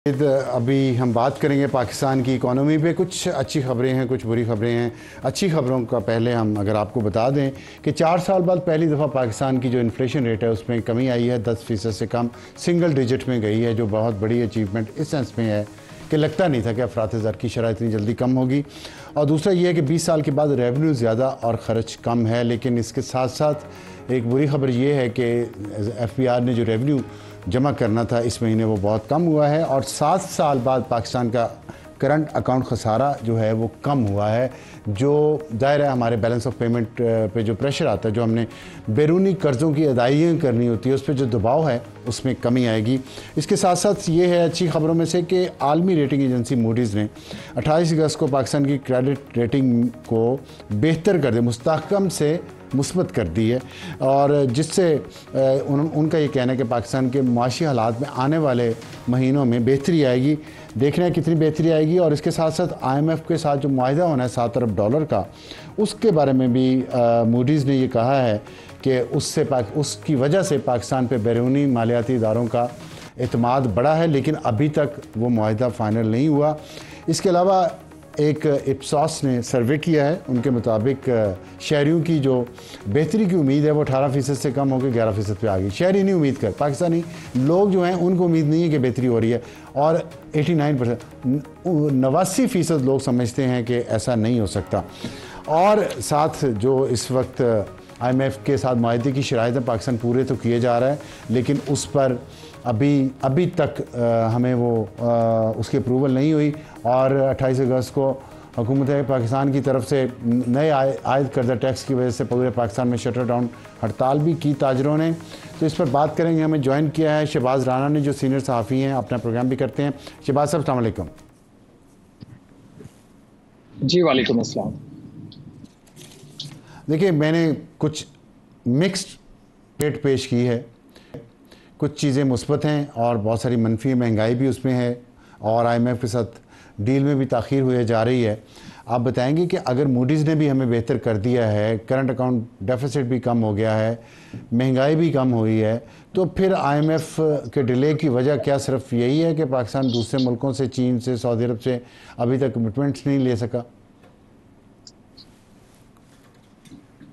अभी हम बात करेंगे पाकिस्तान की इकॉनमी पे। कुछ अच्छी खबरें हैं, कुछ बुरी खबरें हैं। अच्छी खबरों का पहले हम अगर आपको बता दें कि 4 साल बाद पहली दफ़ा पाकिस्तान की जो इन्फ्लेशन रेट है उसमें कमी आई है, 10% से कम सिंगल डिजिट में गई है, जो बहुत बड़ी अचीवमेंट इस सेंस में है कि लगता नहीं था कि अफरात ज़र की शरह इतनी जल्दी कम होगी। और दूसरा ये है कि 20 साल के बाद रेवेन्यू ज़्यादा और ख़र्च कम है। लेकिन इसके साथ साथ एक बुरी खबर ये है कि FBR ने जो रेवेन्यू जमा करना था इस महीने वो बहुत कम हुआ है, और 7 साल बाद पाकिस्तान का करंट अकाउंट खसारा जो है वो कम हुआ है, जो ज़ाहिर है हमारे बैलेंस ऑफ पेमेंट पे जो प्रेशर आता है, जो हमने बैरूनी कर्ज़ों की अदायगियाँ करनी होती है, उस पर जो दबाव है उसमें कमी आएगी। इसके साथ साथ ये है अच्छी खबरों में से कि आलमी रेटिंग एजेंसी मूडीज़ ने 28 अगस्त को पाकिस्तान की क्रेडिट रेटिंग को बेहतर कर दिया, मुस्तहकम से मुस्बत कर दी है, और जिससे उनका ये कहना है कि पाकिस्तान के माशी हालात में आने वाले महीनों में बेहतरी आएगी। देखना है कितनी बेहतरी आएगी। और इसके साथ साथ IMF के साथ जो मुआहिदा होना है $7 अरब का, उसके बारे में भी मूडीज़ ने ये कहा है कि उसकी वजह से पाकिस्तान पे बैरूनी मालियाती इदारों का एतमाद बढ़ा है, लेकिन अभी तक वो मुआहिदा फ़ाइनल नहीं हुआ। इसके अलावा एक इप्सॉस ने सर्वे किया है, उनके मुताबिक शहरियों की जो बेहतरी की उम्मीद है वो 18% से कम होकर 11% पे आ गई। शहरी नहीं उम्मीद कर, पाकिस्तानी लोग जो हैं उनको उम्मीद नहीं है कि बेहतरी हो रही है, और 89% लोग समझते हैं कि ऐसा नहीं हो सकता। और साथ जो इस वक्त IMF के साथ मुआहदे की शराइत है, पाकिस्तान पूरे तो किए जा रहा है, लेकिन उस पर अभी तक हमें वो उसकी अप्रूवल नहीं हुई। और 28 अगस्त को हुकूमत पाकिस्तान की तरफ से नए आयद करदा टैक्स की वजह से पूरे पाकिस्तान में शटर डाउन हड़ताल भी की ताजरों ने। तो इस पर बात करेंगे। हमें ज्वाइन किया है शहबाज राना ने, जो सीनियर सहाफ़ी हैं, अपना प्रोग्राम भी करते हैं। शहबाज साहब अस्सलाम वालेकुम। जी वालेकुम अस्सलाम। देखिए, मैंने कुछ मिक्स्ड रेट पेश की है, कुछ चीज़ें मुस्बत हैं और बहुत सारी मनफी, महंगाई भी उसमें है, और IMF के साथ डील में भी ताख़ीर हुई जा रही है। आप बताएंगे कि अगर मूडीज़ ने भी हमें बेहतर कर दिया है, करंट अकाउंट डेफिसिट भी कम हो गया है, महंगाई भी कम हुई है, तो फिर IMF के डिले की वजह क्या सिर्फ यही है कि पाकिस्तान दूसरे मुल्कों से, चीन से, सऊदी अरब से अभी तक कमिटमेंट्स नहीं ले सका?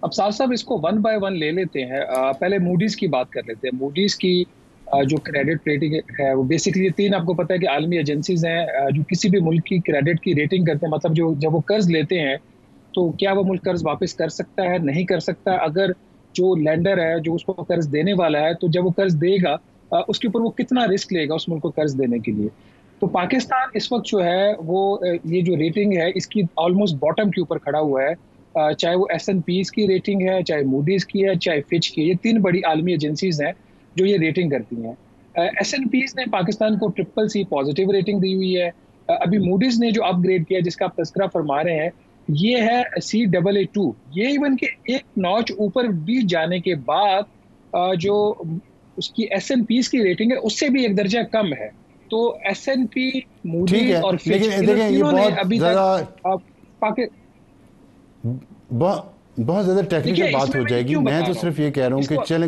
अब साहब इसको वन बाय वन ले लेते हैं। पहले मूडीज की बात कर लेते हैं। मूडीज की जो क्रेडिट रेटिंग है वो बेसिकली 3 आपको पता है कि आलमी एजेंसीज हैं जो किसी भी मुल्क की क्रेडिट की रेटिंग करते हैं। मतलब जो जब वो कर्ज लेते हैं तो क्या वो मुल्क कर्ज वापस कर सकता है, नहीं कर सकता। अगर जो लैंडर है, जो उसको कर्ज देने वाला है, तो जब वो कर्ज देगा उसके ऊपर वो कितना रिस्क लेगा उस मुल्क को कर्ज देने के लिए। तो पाकिस्तान इस वक्त जो है वो ये जो रेटिंग है इसकी ऑलमोस्ट बॉटम के ऊपर खड़ा हुआ है। चाहे वो S&P की रेटिंग है, चाहे मूडीज की है, चाहे फिच की। ये 3 बड़ी आलमी एजेंसीज हैं जो ये रेटिंग करती हैं। S&P ने पाकिस्तान को CCC पॉजिटिव रेटिंग दी हुई है। अभी मूडीज ने जो अपग्रेड किया जिसका आप तस्करा फरमा रहे हैं, ये है Caa2। ये इवन के एक नॉच ऊपर भी जाने के बाद जो उसकी S&P की रेटिंग है उससे भी एक दर्जा कम है। तो S&P, मूडीज और फिच, तीनों ने अभी तक बहुत ज़्यादा टेक्निकल बात हो जाएगी। मैं तो सिर्फ ये कह रहा हूँ कि चले,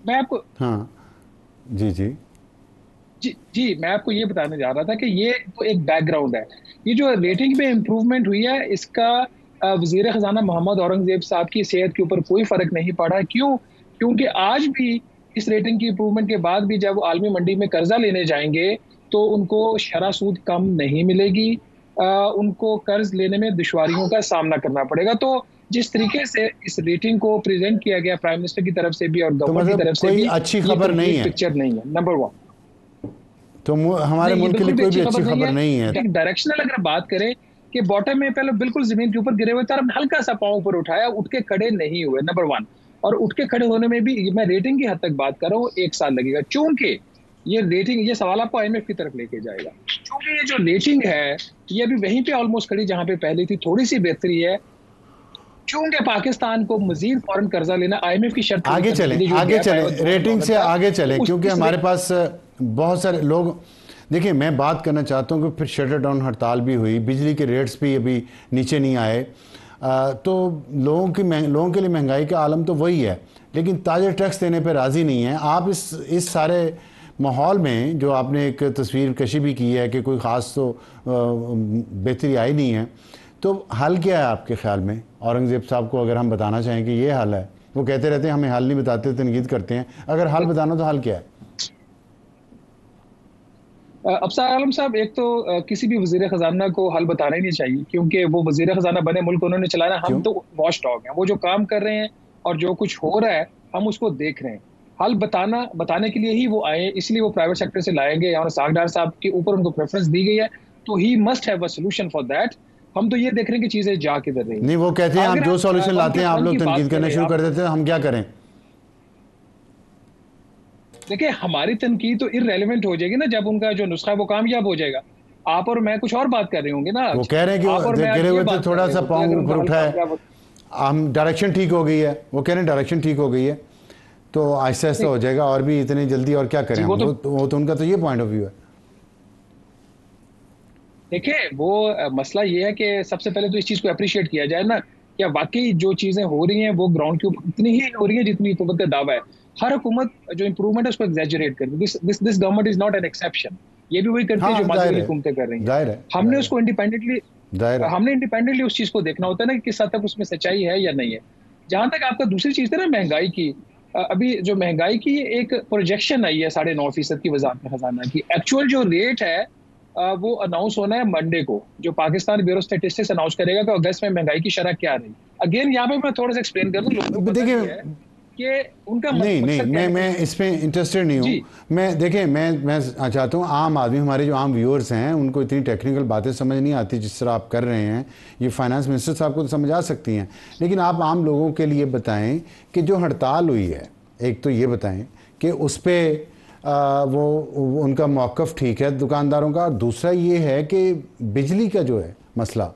मैं आपको, हाँ जी जी जी जी मैं आपको ये बताने जा रहा था कि ये तो एक बैकग्राउंड है। ये जो रेटिंग में इम्प्रूवमेंट हुई है इसका वज़ीर ख़जाना मोहम्मद औरंगज़ेब साहब की सेहत के ऊपर कोई फ़र्क नहीं पड़ा। क्यों? क्योंकि आज भी इस रेटिंग की इम्प्रूवमेंट के बाद भी जब वो आलमी मंडी में कर्जा लेने जाएंगे तो उनको शरह सूद कम नहीं मिलेगी, उनको कर्ज लेने में दुश्वारियों का सामना करना पड़ेगा। तो जिस तरीके से इस रेटिंग को प्रेजेंट किया गया प्राइम मिनिस्टर की तरफ से भी और गवर्नमेंट की तरफ से भी, अच्छी खबर नहीं है, पिक्चर नहीं है। नंबर 1 तो हमारे मुल्क के लिए कोई भी अच्छी खबर नहीं है। एक डायरेक्शनल अगर बात करें कि बॉटम में पहले बिल्कुल जमीन के ऊपर गिरे हुए थे, हल्का सा पांव ऊपर उठाया, उठ के खड़े नहीं हुए। नंबर 1। और उठ के खड़े होने में भी मैं रेटिंग की हद तक बात कर रहा हूँ 1 साल लगेगा, चूंकि ये रेटिंग, ये सवाल आपको IMF की तरफ लेके जाएगा। क्योंकि ये जो रेटिंग है ये अभी वहीं पे ऑलमोस्ट खड़ी जहां पे पहले थी, थोड़ी सी बेहतरी है। चूंकि पाकिस्तान को मजीद फॉरेन कर्जा लेना IMF की शर्त, आगे चले रेटिंग से आगे चले, क्योंकि हमारे पास बहुत सारे लोग, देखिए मैं बात करना चाहता हूँ कि फिर शटर डाउन हड़ताल भी हुई, बिजली के रेट्स भी अभी नीचे नहीं आए, तो लोगों के लिए महंगाई का आलम तो वही है, लेकिन ताज़ा टैक्स देने पर राज़ी नहीं है। आप इस सारे माहौल में जो आपने एक तस्वीर कशी भी की है कि कोई ख़ास तो बेहतरी आई नहीं है, तो हल क्या है आपके ख्याल में? औरंगज़ेब साहब को अगर हम बताना चाहें कि ये हल है, वो कहते रहते हैं हमें हल नहीं बताते, तनकीद करते हैं, अगर हल बताना तो हल क्या है? अफसार आलम साहब, एक तो किसी भी वजीर खजाना को हल बताना ही नहीं चाहिए, क्योंकि वो वजीर खजाना बने, मुल्क उन्होंने चलाना, हम क्यों? तो वॉच डॉग हैं। वो जो काम कर रहे हैं और जो कुछ हो रहा है हम उसको देख रहे हैं। हल बताने के लिए ही वो आए, इसलिए वो प्राइवेट सेक्टर से लाएंगे और सागडार साहब के ऊपर उनको प्रेफरेंस दी गई है, तो he must have a solution for that. हम तो ये देख रहे हैं कि चीजें जा किधर रही नहीं, हैं। वो कहते हैं आप अगर जो आप सॉल्यूशन लाते हैं आप हल लोग की बात तनकीद करना करें, शुरू आप कर देते हैं, हम क्या करें? देखिए, हमारी तनकीद तो इररेलेवेंट हो जाएगी ना जब उनका जो नुस्खा है वो कामयाब हो जाएगा। आप और मैं कुछ और बात कर रहे होंगे ना वो आज। कह रहे हैं आप और कि मैं आज गिरे ये हुए थे, बात कर थोड़ा रहे सा होते पाँव अगर ऊपर उनका हल उठा है, कामयाब हो। हम डायरेक्शन ठीक हो गई है, वो कह रहे हैं डायरेक्शन ठीक हो गई है, तो आहिस्ता आहिस्ता हो जाएगा, और भी इतनी जल्दी और क्या करें जी, हम? वो तो उनका तो ये पॉइंट ऑफ व्यू है। देखिए, वो मसला ये है कि सबसे पहले तो इस चीज को अप्रिशिएट किया जाए ना, क्या वाकई जो चीजें हो रही हैं वो ग्राउंड के ऊपर उतनी ही हो रही है जितनी हुकूमत का दावा है। हर हुकूमत जो इंप्रूवमेंट है उसको एग्जैजरेट कर this government is not an exception. ये भी वही करती है जो हाँ, माजी जाहिर वाली है, हुकूमतें कर रही हैं। जाहिर है, हमने जाहिर है, उसको इंडिपेंडेंटली जाहिर है। हमने इंडिपेंडेंटली उस चीज को देखना होता है ना कि किस हद तक उसमें सच्चाई है या नहीं है। जहां तक आपका दूसरी चीज थी ना महंगाई की, अभी जो महंगाई की एक प्रोजेक्शन आई है 9.5% की वजारत खजाना की, एक्चुअल जो रेट है वो अनाउंस होना है मंडे को, जो पाकिस्तान ब्यूरो स्टैटिस्टिक्स अनाउंस करेगा कि अगस्त में महंगाई की शरह क्या रही। अगेन यहाँ पे मैं थोड़ा सा एक्सप्लेन कर दूं, लोगों को पता देखिए, नहीं है कि उनका नहीं नहीं, मकसद मैं कहने का मैं ये है। इस पे इंटरेस्टेड नहीं जी, हूँ। मैं देखिए, मैं चाहता हूँ आम आदमी, हमारे जो आम व्यूअर्स हैं, उनको इतनी टेक्निकल बातें समझ नहीं आती जिस तरह आप कर रहे हैं। ये फाइनेंस मिनिस्टर साहब को तो समझ आ सकती हैं, लेकिन आप आम लोगों के लिए बताएं कि जो हड़ताल हुई है, एक तो ये बताएं कि उस पर वो उनका मौक़िफ़ ठीक है दुकानदारों का, और दूसरा ये है कि बिजली का जो है मसला,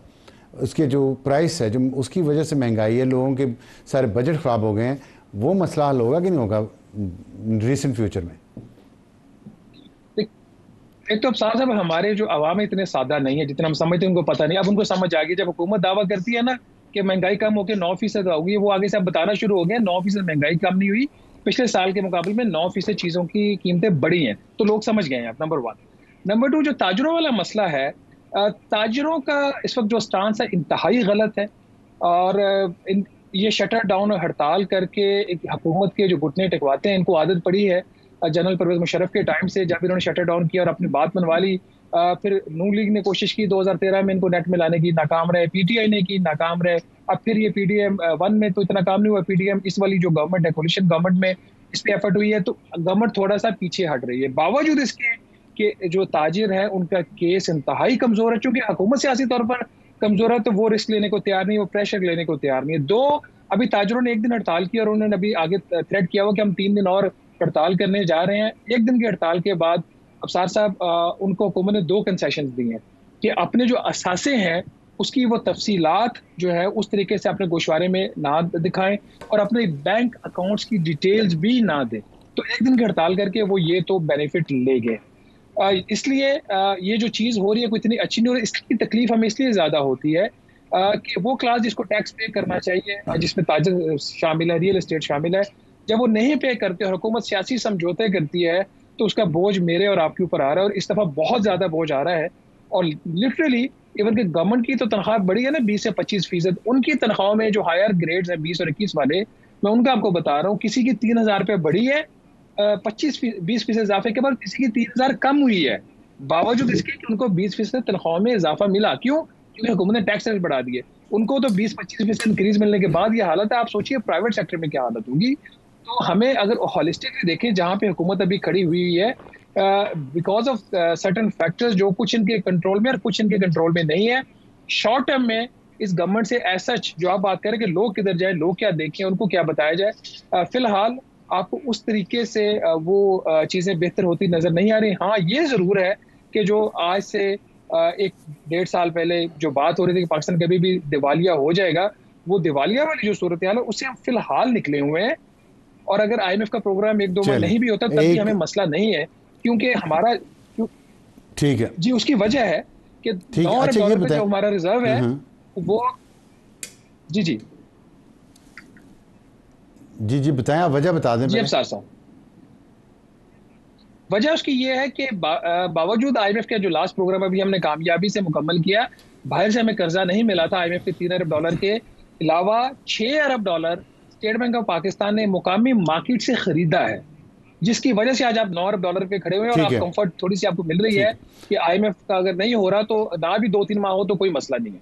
उसके जो प्राइस है, जो उसकी वजह से महंगाई है, लोगों के सारे बजट ख़राब हो गए हैं, वो मसला हल होगा कि नहीं होगा रिसेंट फ्यूचर में? एक तो अब साहब हमारे जो अवाम है इतने सादा नहीं है जितना हम समझते हैं, उनको पता नहीं। अब उनको समझ आ गई, जब हुकूमत दावा करती है ना कि महंगाई कम होकर 9% होगी, वो आगे से अब बताना शुरू हो गया 9% महंगाई कम नहीं हुई, पिछले साल के मुकाबले में 9% चीजों की कीमतें बढ़ी हैं, तो लोग समझ गए हैं। अब नंबर 1। नंबर 2, जो ताजरों वाला मसला है, ताजरों का इस वक्त जो स्टांस है इंतहाई गलत है। और ये शटर डाउन और हड़ताल करके एक हुकूमत के जो घुटने टिकवाते हैं, इनको आदत पड़ी है जनरल परवेज मुशर्रफ के टाइम से, जब इन्होंने शटर डाउन किया और अपनी बात मनवा ली। फिर नून लीग ने कोशिश की 2013 में इनको नेट में लाने की, नाकाम रहे। पीटीआई ने की, नाकाम रहे। अब फिर ये पीडीएम 1 में तो इतना काम नहीं हुआ, पीडीएम इस वाली जो गवर्नमेंट है, कोलिशन गवर्नमेंट में इस पे एफर्ट हुई है, तो गवर्नमेंट थोड़ा सा पीछे हट रही है। बावजूद इसके कि जो ताजिर है उनका केस इंतहाई कमजोर है, क्योंकि हुकूमत सियासी तौर पर कमजोर है, तो वो रिस्क लेने को तैयार नहीं, वो प्रेशर लेने को तैयार नहीं है। 2, अभी ताजिरों ने एक दिन हड़ताल की और उन्होंने अभी आगे थ्रेट किया हुआ कि हम 3 दिन और हड़ताल करने जा रहे हैं। एक दिन की हड़ताल के बाद अफसार साहब उनको हुकूमत ने 2 कंसेशन दी हैं कि अपने जो असासे हैं उसकी वो तफसीलात जो है उस तरीके से अपने गोशवारे में ना दिखाएं और अपने बैंक अकाउंट्स की डिटेल्स भी ना दें। तो एक दिन की हड़ताल करके वो ये तो बेनिफिट ले गए। इसलिए ये जो चीज़ हो रही है कोई इतनी अच्छी नहीं हो रही। इसकी तकलीफ हमें इसलिए ज़्यादा होती है कि वो क्लास जिसको टैक्स पे करना चाहिए, जिसमें ताजर शामिल है, रियल एस्टेट शामिल है, जब वो नहीं पे करते और हुकूमत सियासी समझौते करती है, तो उसका बोझ मेरे और आपके ऊपर आ रहा है, और इस दफ़ा बहुत ज़्यादा बोझ आ रहा है। और लिटरली इवन कि गवर्नमेंट की तो तनख्वाह बढ़ी है ना 20 से 25%, उनकी तनख्वाहों में जो हायर ग्रेड्स हैं 20 और 21 वाले, मैं उनका आपको बता रहा हूँ, किसी की 3,000 रुपये बढ़ी है 20% इजाफे के बाद, किसी की 3,000 कम हुई है, बावजूद इसके कि उनको 20% तनख्वाह में इजाफा मिला। क्यों? क्योंकि हुकूमत ने टैक्स बढ़ा दिए। उनको तो 20-25% इंक्रीज मिलने के बाद ये हालत है, आप सोचिए प्राइवेट सेक्टर में क्या हालत होगी। तो हमें अगर होलिस्टिकली देखें, जहां पे हुकूमत अभी खड़ी हुई है बिकॉज ऑफ सर्टन फैक्टर्स जो कुछ इनके कंट्रोल में और कुछ इनके कंट्रोल में नहीं है, शॉर्ट टर्म में इस गवर्नमेंट से एज सच जो आप बात करें कि लोग किधर जाए, लोग क्या देखें, उनको क्या बताया जाए, फिलहाल आपको उस तरीके से वो चीज़ें बेहतर होती नजर नहीं आ रही। हाँ, ये ज़रूर है कि जो आज से 1-1.5 साल पहले जो बात हो रही थी कि पाकिस्तान कभी भी दिवालिया हो जाएगा, वो दिवालिया वाली जो सूरत हाल है उससे हम फिलहाल निकले हुए हैं। और अगर IMF का प्रोग्राम 1-2 बार चलें, नहीं भी होता तब भी हमें एक, मसला नहीं है, क्योंकि हमारा ठीक है, जी उसकी वजह है कि ठीक है, 9 अरब अच्छा ये डॉलर का बताएं। जो हमारा रिजर्व है वो जी जी जी जी, बताएं, आप वजह बता दें जी पहले। अफसार साहब। वजह उसकी ये है कि बावजूद आईएमएफ का जो लास्ट प्रोग्राम अभी हमने कामयाबी से मुकम्मल किया, बाहर से हमें कर्जा नहीं मिला था आईएमएफ के $3 अरब के अलावा $6 अरब स्टेट बैंक ऑफ पाकिस्तान ने मुकामी मार्केट से खरीदा है, जिसकी वजह से आज आप $9 अरब पे खड़े हुए हैं और ठीक आप है, कंफर्ट थोड़ी सी आपको मिल रही ठीक है है। कि आईएमएफ का अगर नहीं हो रहा तो ना भी 2-3 माह हो तो कोई मसला नहीं है।